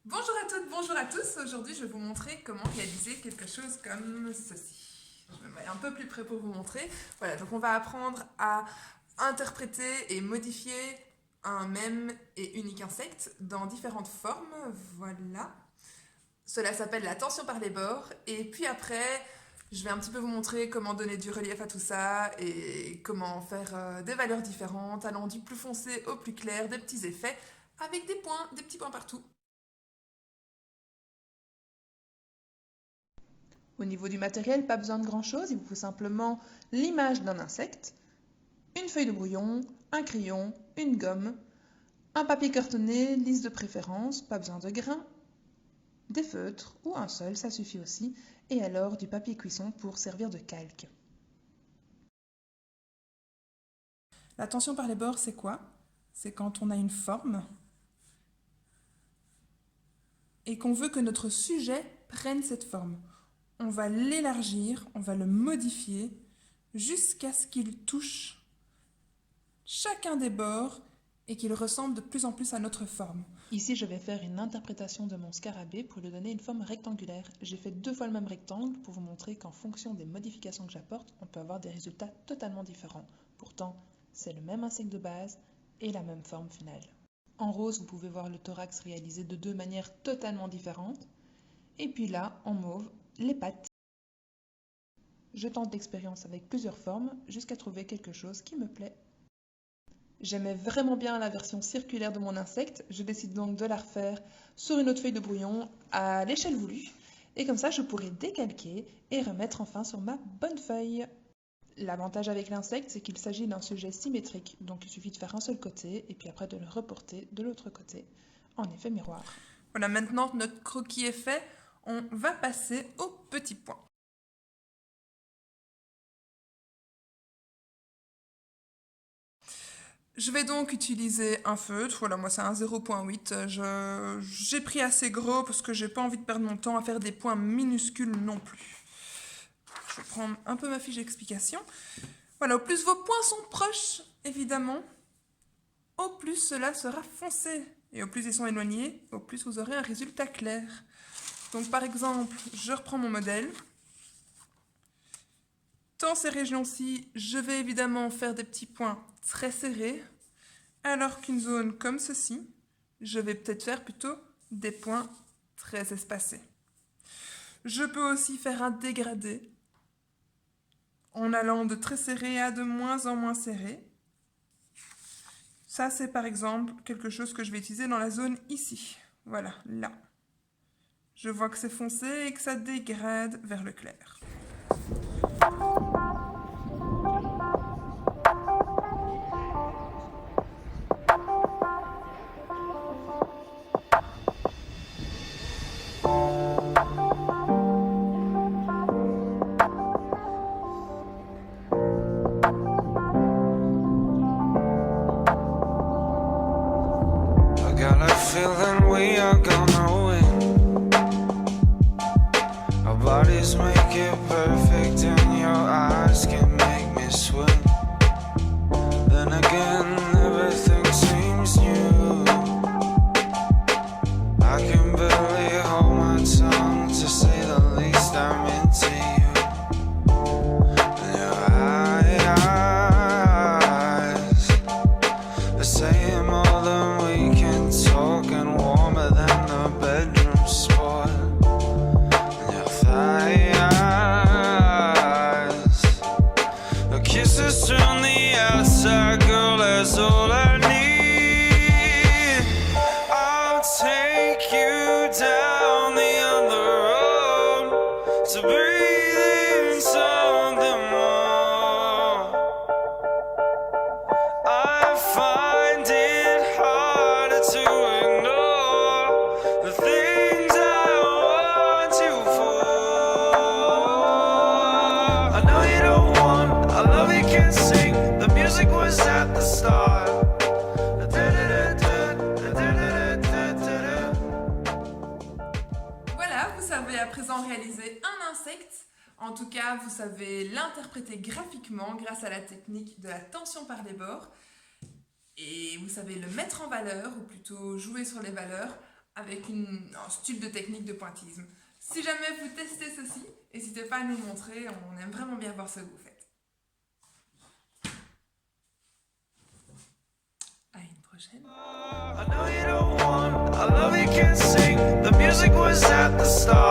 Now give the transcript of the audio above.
Bonjour à toutes, bonjour à tous. Aujourd'hui, je vais vous montrer comment réaliser quelque chose comme ceci. Je me mets un peu plus près pour vous montrer. Voilà, donc on va apprendre à interpréter et modifier un même et unique insecte dans différentes formes. Voilà. Cela s'appelle la tension par les bords. Et puis après, je vais un petit peu vous montrer comment donner du relief à tout ça et comment faire des valeurs différentes, allant du plus foncé au plus clair, des petits effets avec des points, des petits points partout. Au niveau du matériel, pas besoin de grand-chose, il vous faut simplement l'image d'un insecte, une feuille de brouillon, un crayon, une gomme, un papier cartonné, lisse de préférence, pas besoin de grains, des feutres ou un seul, ça suffit aussi, et alors du papier cuisson pour servir de calque. La tension par les bords, c'est quoi? C'est quand on a une forme et qu'on veut que notre sujet prenne cette forme. On va l'élargir, on va le modifier jusqu'à ce qu'il touche chacun des bords et qu'il ressemble de plus en plus à notre forme. Ici, je vais faire une interprétation de mon scarabée pour lui donner une forme rectangulaire. J'ai fait 2 fois le même rectangle pour vous montrer qu'en fonction des modifications que j'apporte, on peut avoir des résultats totalement différents. Pourtant, c'est le même insecte de base et la même forme finale. En rose, vous pouvez voir le thorax réalisé de 2 manières totalement différentes. Et puis là, en mauve, les pattes. Je tente l'expérience avec plusieurs formes jusqu'à trouver quelque chose qui me plaît. J'aimais vraiment bien la version circulaire de mon insecte, je décide donc de la refaire sur une autre feuille de brouillon à l'échelle voulue. Et comme ça, je pourrai décalquer et remettre enfin sur ma bonne feuille. L'avantage avec l'insecte, c'est qu'il s'agit d'un sujet symétrique, donc il suffit de faire un seul côté et puis après de le reporter de l'autre côté en effet miroir. Voilà, maintenant que notre croquis est fait, on va passer au petit point. Je vais donc utiliser un feutre, voilà, moi c'est un 0.8. J'ai pris assez gros parce que j'ai pas envie de perdre mon temps à faire des points minuscules non plus. Je vais prendre un peu ma fiche d'explication. Voilà, au plus vos points sont proches, évidemment, au plus cela sera foncé. Et au plus ils sont éloignés, au plus vous aurez un résultat clair. Donc par exemple, je reprends mon modèle. Dans ces régions-ci, je vais évidemment faire des petits points très serrés, alors qu'une zone comme ceci, je vais peut-être faire plutôt des points très espacés. Je peux aussi faire un dégradé en allant de très serré à de moins en moins serré. Ça, c'est par exemple quelque chose que je vais utiliser dans la zone ici. Voilà, là. Je vois que c'est foncé et que ça dégrade vers le clair. Feeling we are gonna win. Our bodies make it perfect, and your eyes can make me swim. Then again, everything seems new. I can barely hold my tongue, to say the least. I'm into you. And your eyes are saying more than we can talk, and warmer than the bedroom spot. And your thighs, your kisses turn the outside, girl, that's all I need. I'll take you down the other road to breathe in something more. I find it harder to ignore the things I want you for. I know you don't want, I love you can't sing. The music was at the start. Voilà, vous savez à présent réaliser un insecte. En tout cas, vous savez l'interpréter graphiquement grâce à la technique de la tension par les bords. Et vous savez le mettre en valeur, ou plutôt jouer sur les valeurs, avec un style de technique de pointillisme. Si jamais vous testez ceci, n'hésitez pas à nous montrer, on aime vraiment bien voir ce que vous faites. À une prochaine. I know you don't want, I love you can't sing. The music was at the start.